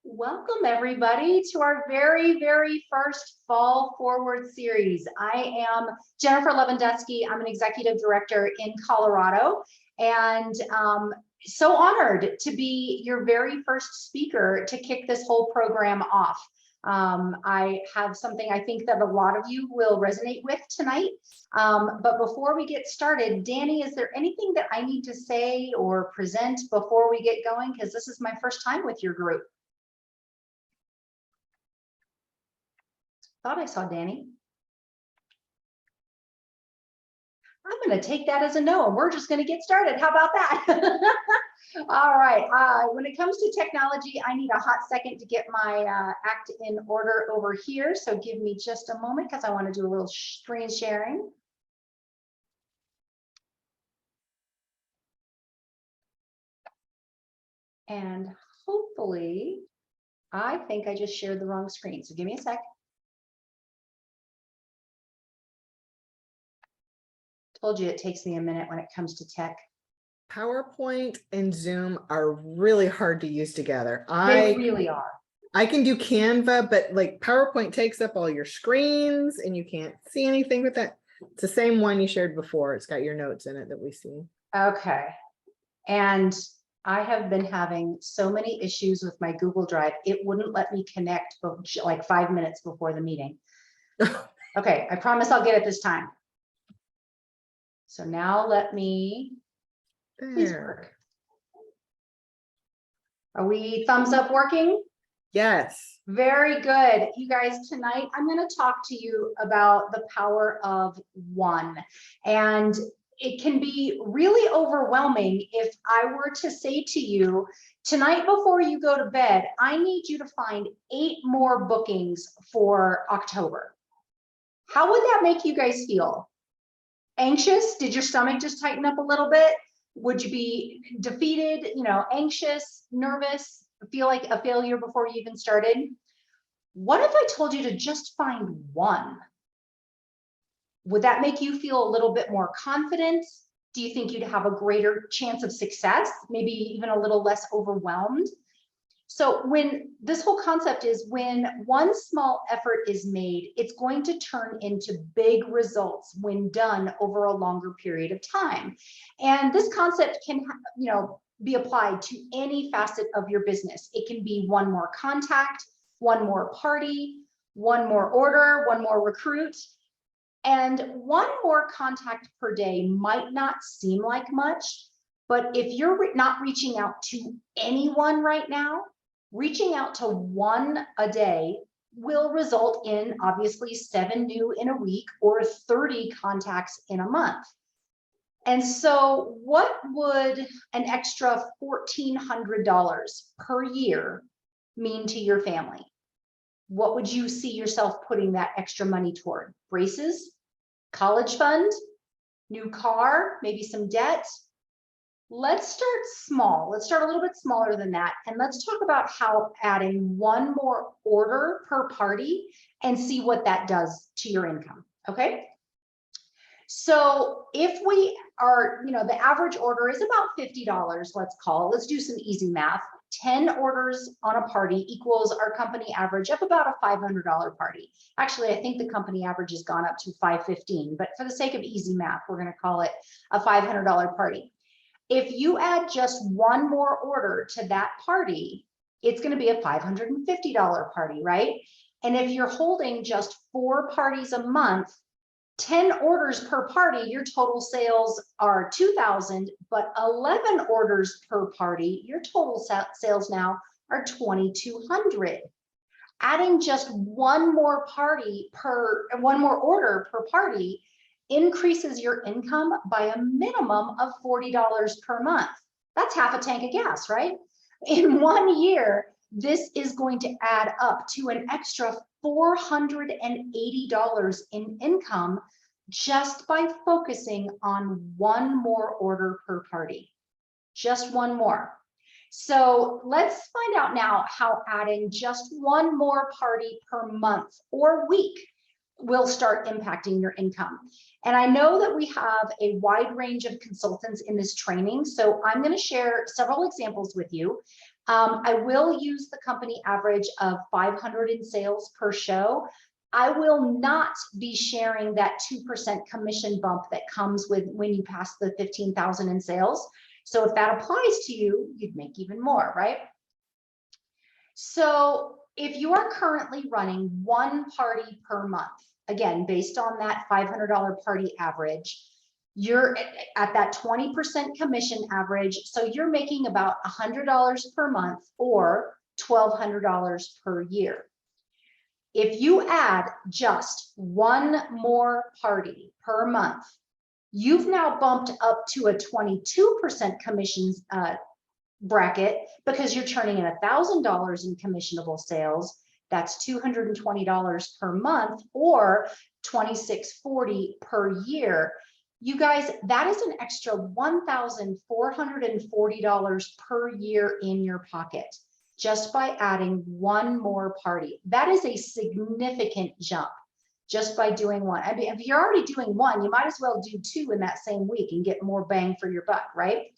Welcome everybody to our very first Fall Forward series. I am Jennifer Levanduski. I'm an executive director in Colorado and so honored to be your very first speaker to kick this whole program off. I have something I think that a lot of you will resonate with tonight. But before we get started, Danny, is there anything that I need to say or present before we get going? Because this is my first time with your group. Thought I saw Danny. I'm going to take that as a no, and we're just going to get started. How about that? All right. When it comes to technology, I need a hot second to get my act in order over here. So give me just a moment because I want to do a little screen sharing. And hopefully, I think I just shared the wrong screen. So give me a sec. Told you it takes me a minute when it comes to tech. PowerPoint and Zoom are really hard to use together. They really are. I can do Canva, but like PowerPoint takes up all your screens and you can't see anything with that. It's the same one you shared before. It's got your notes in it that we see. Okay. And I have been having so many issues with my Google Drive. It wouldn't let me connect like 5 minutes before the meeting. Okay, I promise I'll get it this time. So now let me please work. Are we thumbs up working? Yes. Very good. You guys, tonight I'm going to talk to you about the power of one. And it can be really overwhelming if I were to say to you, tonight before you go to bed, I need you to find 8 more bookings for October. How would that make you guys feel? Anxious? Did your stomach just tighten up a little bit? Would you be defeated, anxious, nervous, feel like a failure before you even started? What if I told you to just find one? Would that make you feel a little bit more confident? Do you think you'd have a greater chance of success? Maybe even a little less overwhelmed? So when this whole concept is when one small effort is made, it's going to turn into big results when done over a longer period of time. And this concept can, be applied to any facet of your business. It can be one more contact, one more party, one more order, one more recruit. And one more contact per day might not seem like much, but if you're not reaching out to anyone right now, reaching out to one a day will result in obviously 7 new in a week or 30 contacts in a month. And so what would an extra $1,400 per year mean to your family? What would you see yourself putting that extra money toward? Braces, college fund, new car, maybe some debt? Let's start small. Let's start a little bit smaller than that. And let's talk about how adding one more order per party and see what that does to your income. Okay. So if we are, the average order is about $50, let's do some easy math. 10 orders on a party equals our company average of about a $500 party. Actually, I think the company average has gone up to $515, but for the sake of easy math, we're going to call it a $500 party. If you add just one more order to that party, it's going to be a $550 party, right? And if you're holding just 4 parties a month, 10 orders per party, your total sales are $2,000, but 11 orders per party, your total sales now are $2,200. Adding just one more order per party increases your income by a minimum of $40 per month. That's half a tank of gas, right? In 1 year, this is going to add up to an extra $480 in income just by focusing on one more order per party, just one more. So let's find out now how adding just one more party per month or week will start impacting your income. And I know that we have a wide range of consultants in this training, so I'm going to share several examples with you. I will use the company average of 500 in sales per show. I will not be sharing that 2% commission bump that comes with when you pass the 15,000 in sales. So if that applies to you, you'd make even more, right? So if you are currently running one party per month, again, based on that $500 party average, you're at that 20% commission average. So you're making about $100 per month or $1,200 per year. If you add just one more party per month, you've now bumped up to a 22% commissions bracket because you're turning in $1,000 in commissionable sales. That's $220 per month or $2,640 per year. You guys, that is an extra $1,440 per year in your pocket just by adding one more party. That is a significant jump just by doing one. I mean, if you're already doing one, you might as well do two in that same week and get more bang for your buck, right?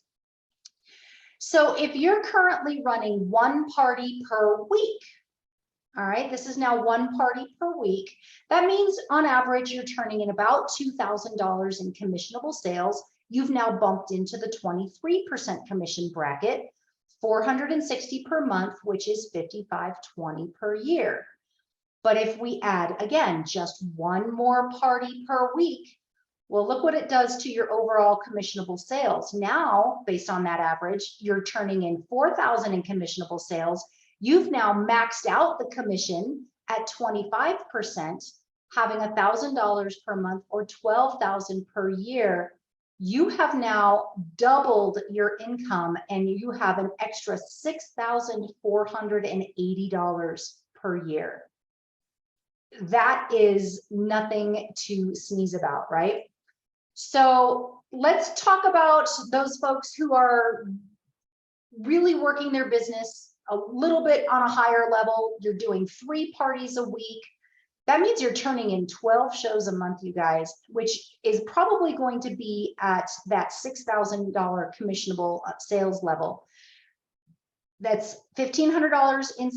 So if you're currently running one party per week, all right, this is now one party per week. That means on average, you're turning in about $2,000 in commissionable sales. You've now bumped into the 23% commission bracket, $460 per month, which is $5,520 per year. But if we add, again, just one more party per week, well, look what it does to your overall commissionable sales. Now, based on that average, you're turning in $4,000 in commissionable sales. You've now maxed out the commission at 25%, having $1,000 per month or $12,000 per year. You have now doubled your income and you have an extra $6,480 per year. That is nothing to sneeze about, right? So let's talk about those folks who are really working their business a little bit on a higher level. You're doing 3 parties a week. That means you're turning in 12 shows a month, you guys, which is probably going to be at that $6,000 commissionable sales level. That's $1,500 in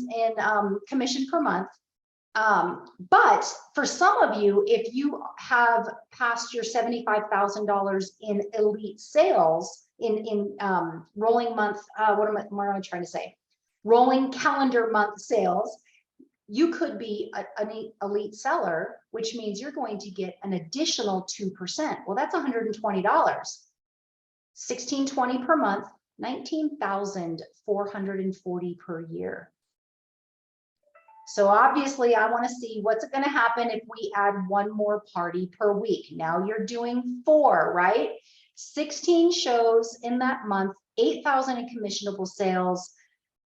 commission per month. But for some of you, if you have passed your $75,000 in elite sales in rolling month, what am I trying to say? Rolling calendar month sales, you could be an elite seller, which means you're going to get an additional 2%. Well, that's $120. $1,620 per month, $19,440 per year. So obviously I want to see what's going to happen if we add one more party per week. Now you're doing 4, right? 16 shows in that month, 8,000 in commissionable sales.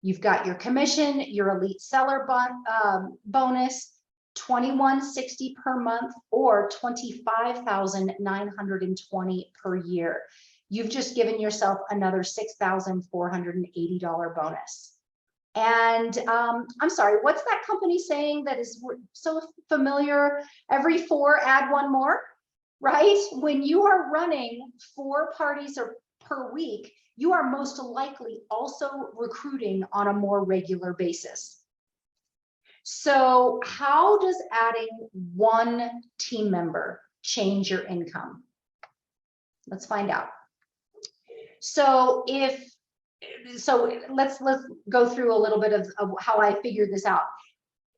You've got your commission, your elite seller bonus, $2,160 per month or $25,920 per year. You've just given yourself another $6,480 bonus. And I'm sorry, what's that company saying that is so familiar? Every 4, add one more, right? When you are running 4 parties per week, you are most likely also recruiting on a more regular basis. So how does adding one team member change your income? Let's find out. So let's go through a little bit of how I figured this out.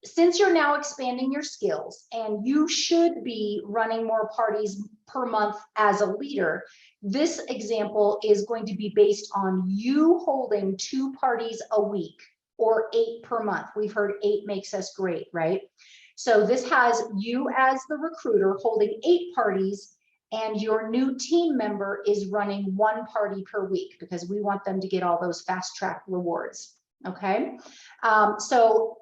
Since you're now expanding your skills and you should be running more parties per month as a leader, this example is going to be based on you holding 2 parties a week or 8 per month. We've heard 8 makes us great, right? So this has you as the recruiter holding 8 parties and your new team member is running 1 party per week because we want them to get all those fast track rewards, okay? So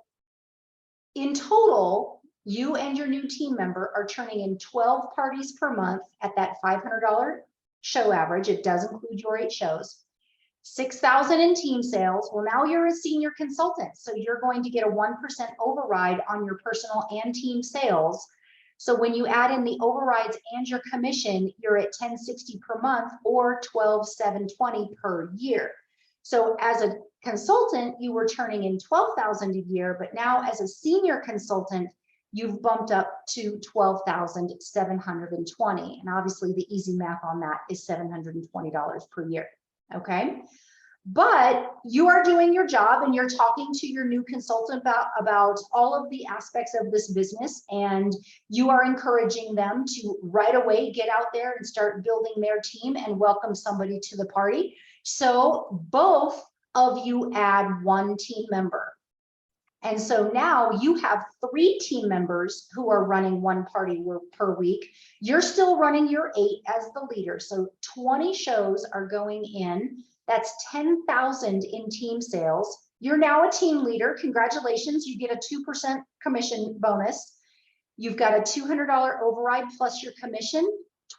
in total, you and your new team member are turning in 12 parties per month at that $500 show average. It does include your 8 shows. 6,000 in team sales. Well, now you're a senior consultant, so you're going to get a 1% override on your personal and team sales. So when you add in the overrides and your commission, you're at $10.60 per month or $12,720 per year. So as a consultant, you were turning in $12,000 a year, but now as a senior consultant, you've bumped up to $12,720. And obviously the easy math on that is $720 per year. Okay. But you are doing your job and you're talking to your new consultant about all of the aspects of this business, and you are encouraging them to right away get out there and start building their team and welcome somebody to the party. So both of you add one team member. And so now you have 3 team members who are running one party per week. You're still running your 8 as the leader. So 20 shows are going in. That's 10,000 in team sales. You're now a team leader. Congratulations. You get a 2% commission bonus. You've got a $200 override plus your commission,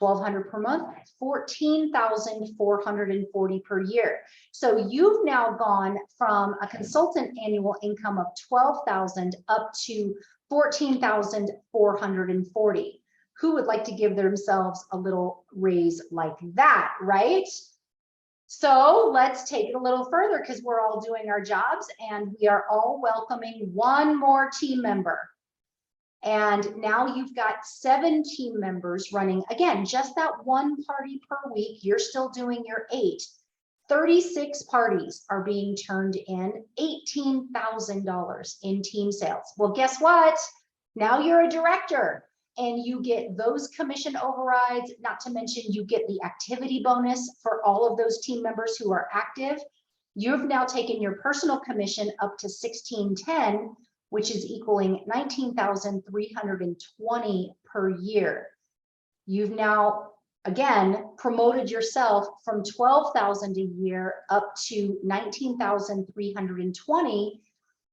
$1,200 per month, $14,440 per year. So you've now gone from a consultant annual income of $12,000 up to $14,440. Who would like to give themselves a little raise like that, right? So let's take it a little further, because we're all doing our jobs and we are all welcoming one more team member. And now you've got 7 team members running, again, just that one party per week. You're still doing your 8. 36 parties are being turned in, $18,000 in team sales. Well, guess what? Now you're a director and you get those commission overrides, not to mention you get the activity bonus for all of those team members who are active. You've now taken your personal commission up to $1,610, which is equaling $19,320 per year. You've now, again, promoted yourself from $12,000 a year up to $19,320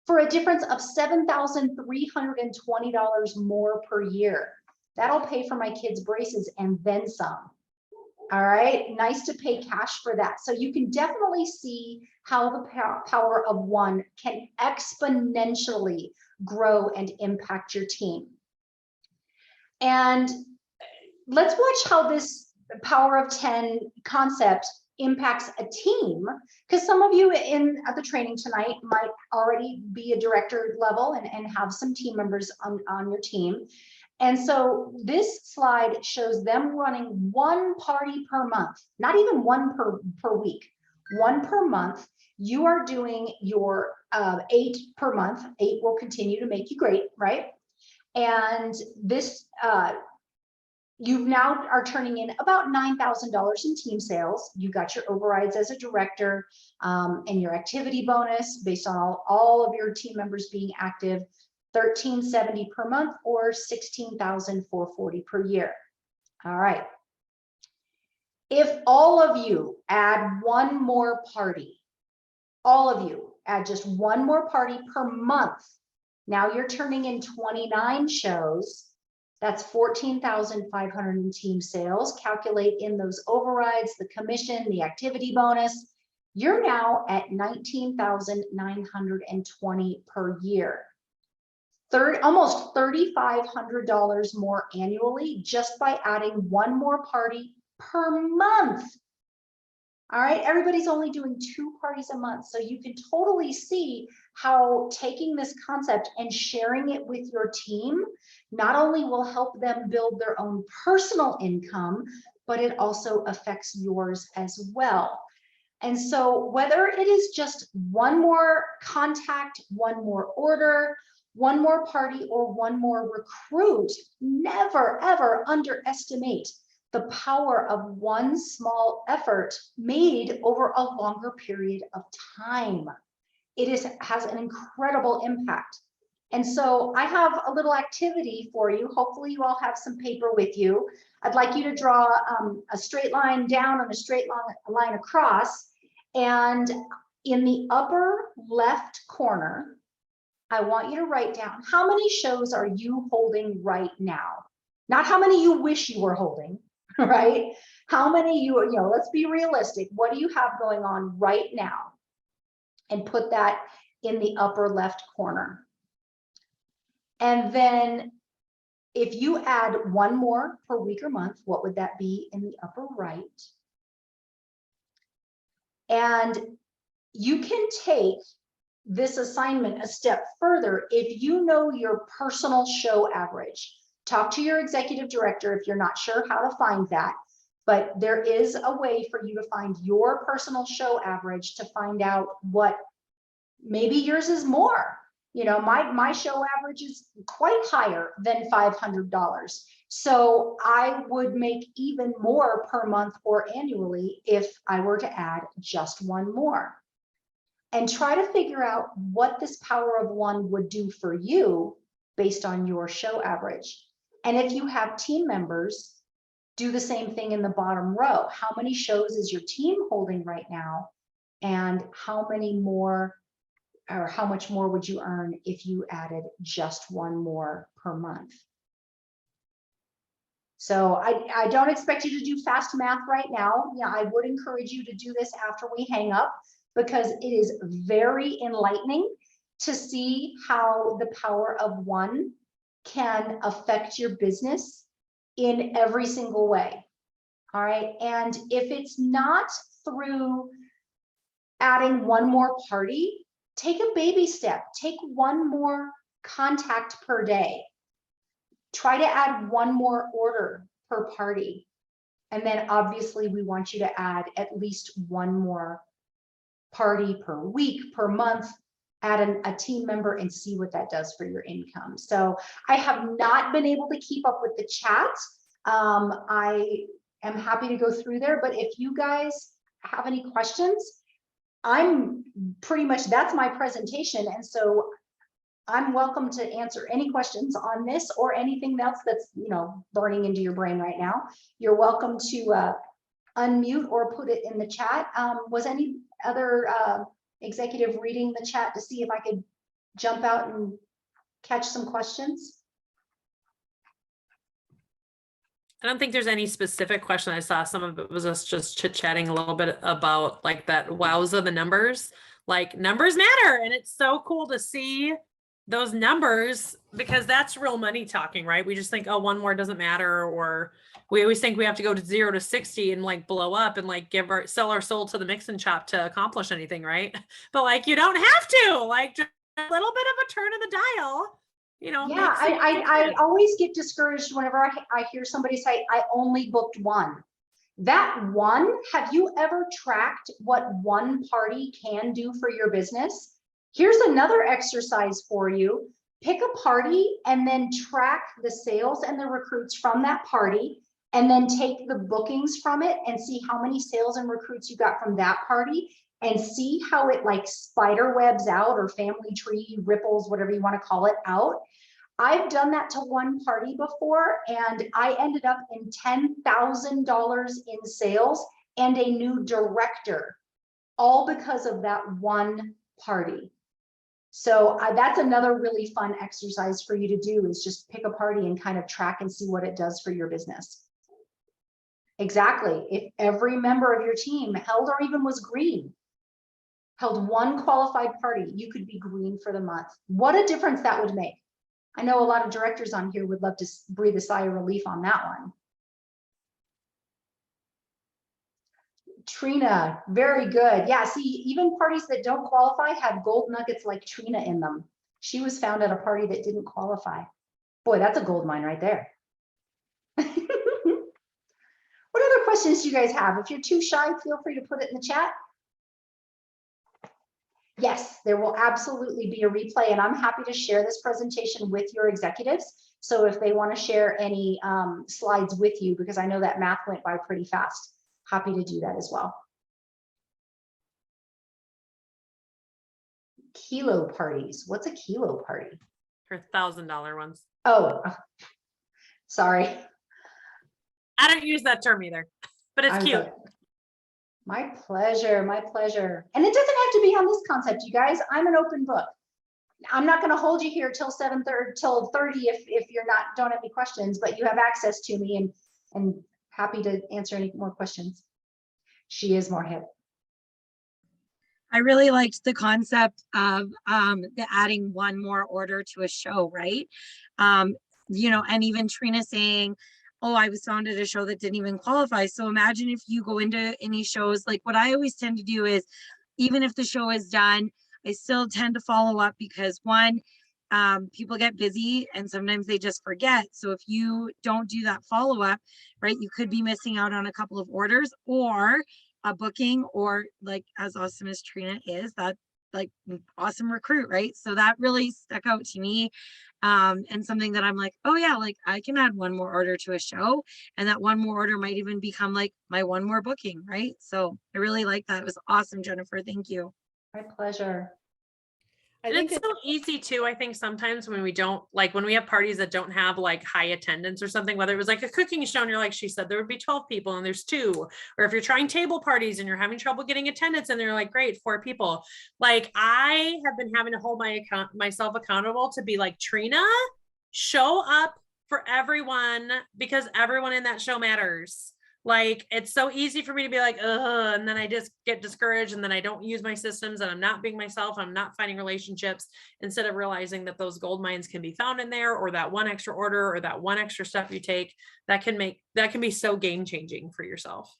for a difference of $7,320 more per year. That'll pay for my kids' braces and then some. All right, nice to pay cash for that. So you can definitely see how the power of one can exponentially grow and impact your team. And let's watch how this power of 10 concept impacts a team, because some of you in the training tonight might already be a director level and have some team members on your team. And so this slide shows them running one party per month, not even one per week, one per month. You are doing your 8 per month. 8 will continue to make you great, right? And this, you now are turning in about $9,000 in team sales. You got your overrides as a director and your activity bonus based on all of your team members being active, $1,370 per month or $16,440 per year. All right. If all of you add one more party, all of you add just one more party per month, now you're turning in 29 shows. That's 14,500 in team sales. Calculate in those overrides, the commission, the activity bonus. You're now at 19,920 per year. Almost $3,500 more annually just by adding one more party per month. All right, everybody's only doing 2 parties a month. So you can totally see how taking this concept and sharing it with your team not only will help them build their own personal income, but it also affects yours as well. And so whether it is just one more contact, one more order, one more party, or one more recruit, never, ever underestimate the power of one small effort made over a longer period of time. It has an incredible impact. And so I have a little activity for you. Hopefully you all have some paper with you. I'd like you to draw a straight line down and a straight line across. And in the upper left corner, I want you to write down how many shows are you holding right now? Not how many you wish you were holding, right? How many let's be realistic. What do you have going on right now? And put that in the upper left corner. And then If you add one more per week or month, what would that be in the upper right? And you can take this assignment a step further if you know your personal show average. Talk to your executive director if you're not sure how to find that, but there is a way for you to find your personal show average to find out what maybe yours is more. You know, my show average is quite higher than $500. So I would make even more per month or annually if I were to add just one more. And try to figure out what this power of one would do for you based on your show average. And if you have team members, do the same thing in the bottom row. How many shows is your team holding right now? And how many more, or how much more would you earn if you added just one more per month? So I don't expect you to do fast math right now. Yeah, I would encourage you to do this after we hang up, because it is very enlightening to see how the power of one can affect your business in every single way. All right. And if it's not through adding one more party, take a baby step, take one more contact per day. Try to add one more order per party. And then obviously we want you to add at least one more party per week, per month, add a team member and see what that does for your income. So I have not been able to keep up with the chat. I am happy to go through there, but if you guys have any questions, I'm pretty much, that's my presentation. And so I'm welcome to answer any questions on this or anything else that's, you know, burning into your brain right now. You're welcome to unmute or put it in the chat. Was any other executive reading the chat to see if I could jump out and catch some questions? I don't think there's any specific question. I saw some of it was us just chit-chatting a little bit about like that wowza the numbers. Like numbers matter, and it's so cool to see those numbers because that's real money talking, right? We just think, oh, one more doesn't matter, or we always think we have to go to 0 to 60 and like blow up and like sell our soul to the mix and chop to accomplish anything, right? But like you don't have to, like just a little bit of a turn of the dial. You know, yeah, I always get discouraged whenever I hear somebody say, I only booked one. That one, have you ever tracked what one party can do for your business? Here's another exercise for you. Pick a party and then track the sales and the recruits from that party, and then take the bookings from it and see how many sales and recruits you got from that party, and see how it like spider webs out or family tree ripples, whatever you want to call it, out. I've done that to one party before, and I ended up in $10,000 in sales and a new director, all because of that one party. So that's another really fun exercise for you to do, is just pick a party and kind of track and see what it does for your business. Exactly. If every member of your team held or even was green, held one qualified party, you could be green for the month. What a difference that would make. I know a lot of directors on here would love to breathe a sigh of relief on that one. Trina, very good. Yeah, see, even parties that don't qualify have gold nuggets like Trina in them. She was found at a party that didn't qualify. Boy, that's a gold mine right there. What other questions do you guys have? If you're too shy, feel free to put it in the chat. Yes, there will absolutely be a replay, and I'm happy to share this presentation with your executives. So if they want to share any slides with you, because I know that math went by pretty fast, happy to do that as well. Kilo parties. What's a kilo party? For $1,000 ones. Oh, sorry. I don't use that term either, but it's cute. Good. My pleasure, my pleasure. And it doesn't have to be on this concept, you guys. I'm an open book. I'm not going to hold you here till 7:30 till 30 if you're not don't have any questions, but you have access to me and happy to answer any more questions. She is more hip. I really liked the concept of the adding one more order to a show, right? and even Trina saying, oh, I was found at a show that didn't even qualify. So imagine if you go into any shows, like what I always tend to do is, even if the show is done, I still tend to follow up because one, people get busy and sometimes they just forget. So if you don't do that follow up, right, you could be missing out on a couple of orders or a booking, or like as awesome as Trina is, that like awesome recruit, right? So that really stuck out to me. And something that I'm like, oh yeah, like I can add one more order to a show, and that one more order might even become like my one more booking, right? So I really like that. It was awesome, Jennifer. Thank you. My pleasure. I And think it's so easy too. I think sometimes when we don't like when we have parties that don't have like high attendance or something, whether it was like a cooking show and you're like, she said there would be 12 people and there's 2, or if you're trying table parties and you're having trouble getting attendance and they're like, great, 4 people. Like I have been having to hold myself accountable to be like, Trina, show up for everyone because everyone in that show matters. Like it's so easy for me to be like, and then I just get discouraged and then I don't use my systems and I'm not being myself. I'm not finding relationships instead of realizing that those gold mines can be found in there, or that one extra order or that one extra step you take that can be so game changing for yourself.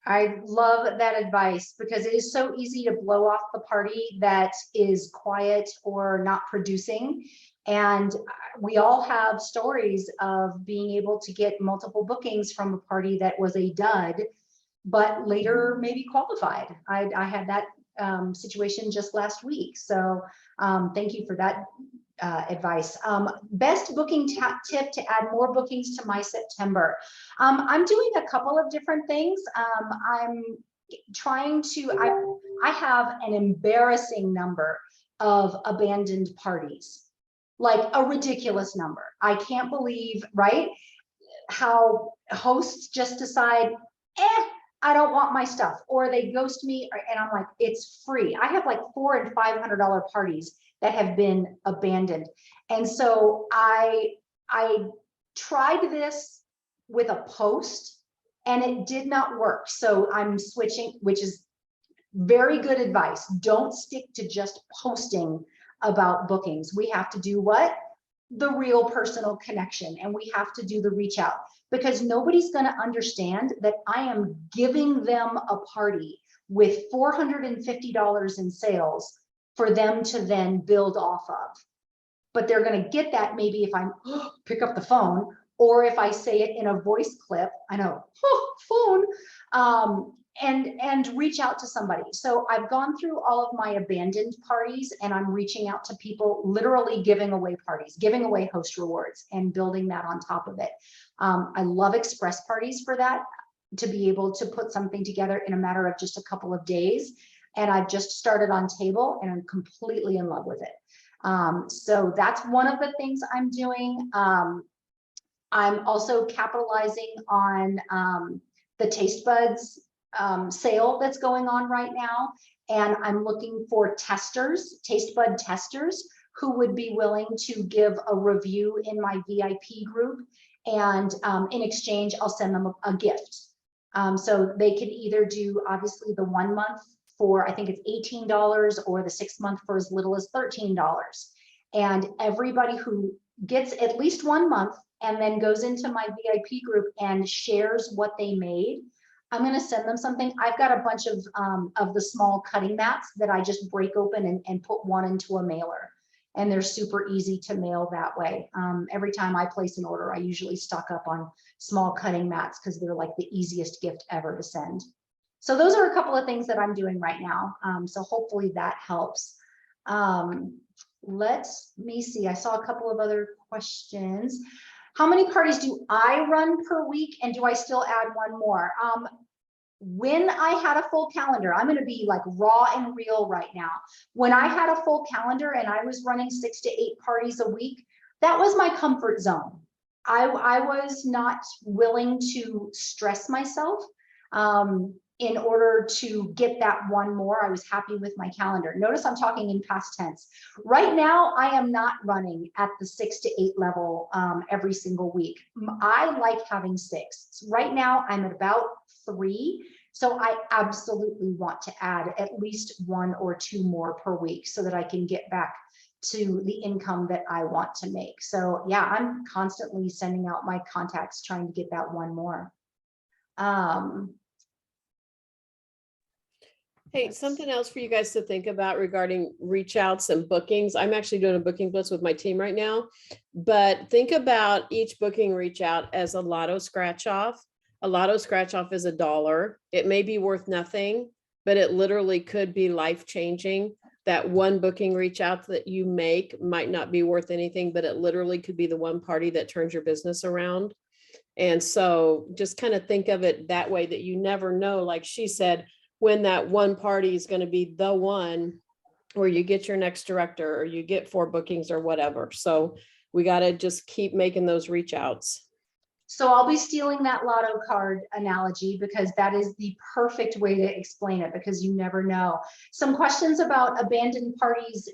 I love that advice because it is so easy to blow off the party that is quiet or not producing. And we all have stories of being able to get multiple bookings from a party that was a dud, but later maybe qualified. I had that situation just last week. So thank you for that advice. Best booking tip to add more bookings to my September. I'm doing a couple of different things. I'm trying to, I have an embarrassing number of abandoned parties, like a ridiculous number. I can't believe, right, how hosts just decide, I don't want my stuff, or they ghost me, and I'm like, it's free. I have like $400 and $500 parties that have been abandoned. And so I tried this with a post and it did not work. So I'm switching, which is very good advice. Don't stick to just posting about bookings. We have to do what? The real personal connection, and we have to do the reach out, because nobody's going to understand that I am giving them a party with $450 in sales for them to then build off of. But they're going to get that maybe if I pick up the phone, or if I say it in a voice clip. I know, phone, and reach out to somebody. So I've gone through all of my abandoned parties and I'm reaching out to people, literally giving away parties, giving away host rewards and building that on top of it. I love express parties for that, to be able to put something together in a matter of just a couple of days. And I've just started on table and I'm completely in love with it. So that's one of the things I'm doing. I'm also capitalizing on the taste buds sale that's going on right now. And I'm looking for testers, taste bud testers, who would be willing to give a review in my VIP group. And in exchange, I'll send them a gift. So they could either do obviously the 1 month for, I think it's $18, or the 6 month for as little as $13. And everybody who gets at least 1 month and then goes into my VIP group and shares what they made, I'm going to send them something. I've got a bunch of the small cutting mats that I just break open and put one into a mailer. And they're super easy to mail that way. Every time I place an order, I usually stock up on small cutting mats because they're like the easiest gift ever to send. So those are a couple of things that I'm doing right now. So hopefully that helps. Let me see. I saw a couple of other questions. How many parties do I run per week, and do I still add one more? When I had a full calendar, I'm going to be like raw and real right now. When I had a full calendar and I was running 6 to 8 parties a week, that was my comfort zone. I was not willing to stress myself in order to get that one more. I was happy with my calendar. Notice I'm talking in past tense. Right now, I am not running at the 6 to 8 level every single week. I like having 6. Right now, I'm at about 3. So I absolutely want to add at least 1 or 2 more per week so that I can get back to the income that I want to make. So yeah, I'm constantly sending out my contacts, trying to get that one more. Hey, something else for you guys to think about regarding reach outs and bookings. I'm actually doing a booking blitz with my team right now, but think about each booking reach out as a lotto scratch off. A lotto scratch off is $1. It may be worth nothing, but it literally could be life changing. That one booking reach out that you make might not be worth anything, but it literally could be the one party that turns your business around. And so just kind of think of it that way, that you never know, like she said, when that one party is going to be the one where you get your next director or you get 4 bookings or whatever. So we got to just keep making those reach outs. So I'll be stealing that lotto card analogy because that is the perfect way to explain it, because you never know. Some questions about abandoned parties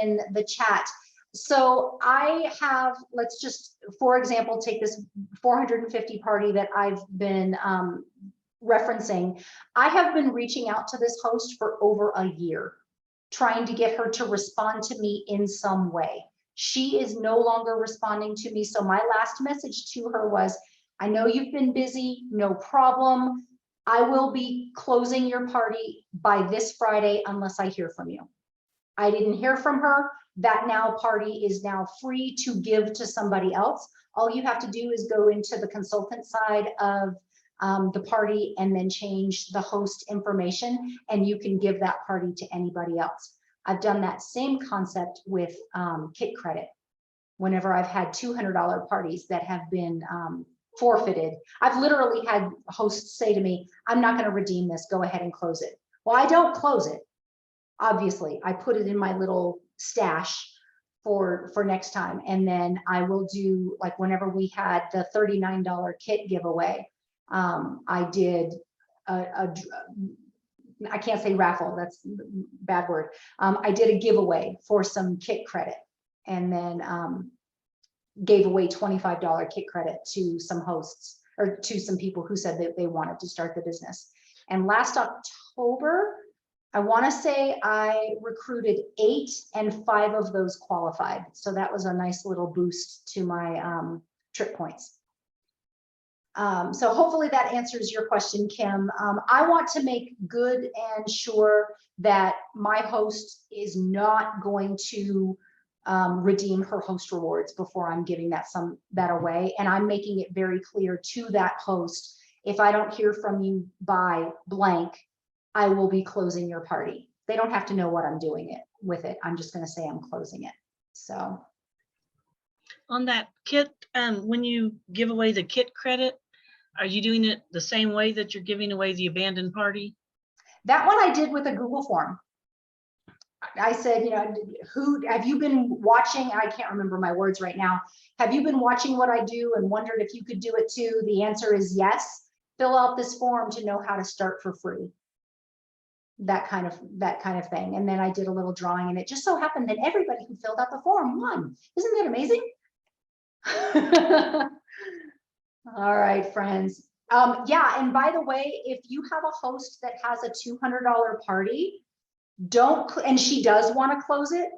in the chat. So I have, let's just, for example, take this 450 party that I've been referencing. I have been reaching out to this host for over a year, trying to get her to respond to me in some way. She is no longer responding to me. So my last message to her was, I know you've been busy, no problem. I will be closing your party by this Friday unless I hear from you. I didn't hear from her. That now party is now free to give to somebody else. All you have to do is go into the consultant side of the party and then change the host information, and you can give that party to anybody else. I've done that same concept with kit credit. Whenever I've had $200 parties that have been forfeited, I've literally had hosts say to me, I'm not going to redeem this, go ahead and close it. Well, I don't close it. Obviously, I put it in my little stash for next time. And then I will do, like whenever we had the $39 kit giveaway, I did I can't say raffle, that's a bad word. I did a giveaway for some kit credit, and then gave away $25 kit credit to some hosts, or to some people who said that they wanted to start the business. And last October, I want to say I recruited 8 and 5 of those qualified. So that was a nice little boost to my trip points. So hopefully that answers your question, Kim. I want to make good and sure that my host is not going to redeem her host rewards before I'm giving that away. And I'm making it very clear to that host, if I don't hear from you by blank, I will be closing your party. They don't have to know what I'm doing with it. I'm just going to say I'm closing it. So on that kit, when you give away the kit credit, are you doing it the same way that you're giving away the abandoned party? That one I did with a Google form. I said, you know, who have you been watching? I can't remember my words right now. Have you been watching what I do and wondered if you could do it too? The answer is yes. Fill out this form to know how to start for free. That kind of thing. And then I did a little drawing, and it just so happened that everybody who filled out the form won. Isn't that amazing? All right, friends. Yeah, and by the way, if you have a host that has a $200 party, and she does want to close it,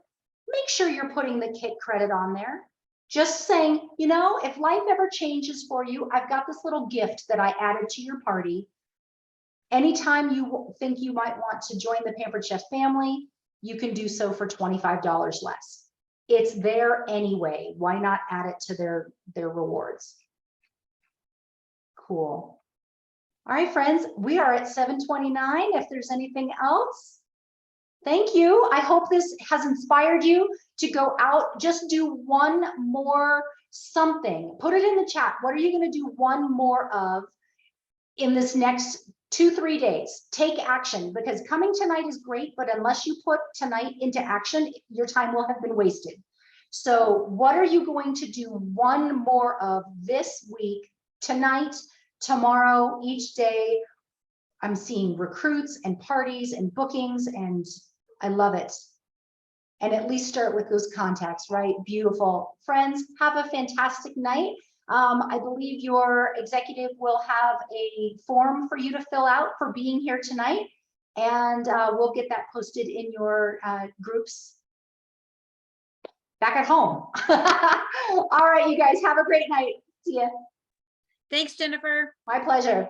make sure you're putting the kit credit on there. Just saying, you know, if life ever changes for you, I've got this little gift that I added to your party. Anytime you think you might want to join the Pampered Chef family, you can do so for $25 less. It's there anyway. Why not add it to their rewards? Cool. All right, friends, we are at 7:29. If there's anything else, thank you. I hope this has inspired you to go out, just do one more something. Put it in the chat. What are you going to do one more of in this next 2-3 days? Take action, because coming tonight is great, but unless you put tonight into action, your time will have been wasted. So what are you going to do one more of this week, tonight, tomorrow, each day? I'm seeing recruits and parties and bookings, and I love it. And at least start with those contacts, right? Beautiful. Friends, have a fantastic night. I believe your executive will have a form for you to fill out for being here tonight, and we'll get that posted in your groups back at home. All right, you guys have a great night. See ya. Thanks, Jennifer. My pleasure.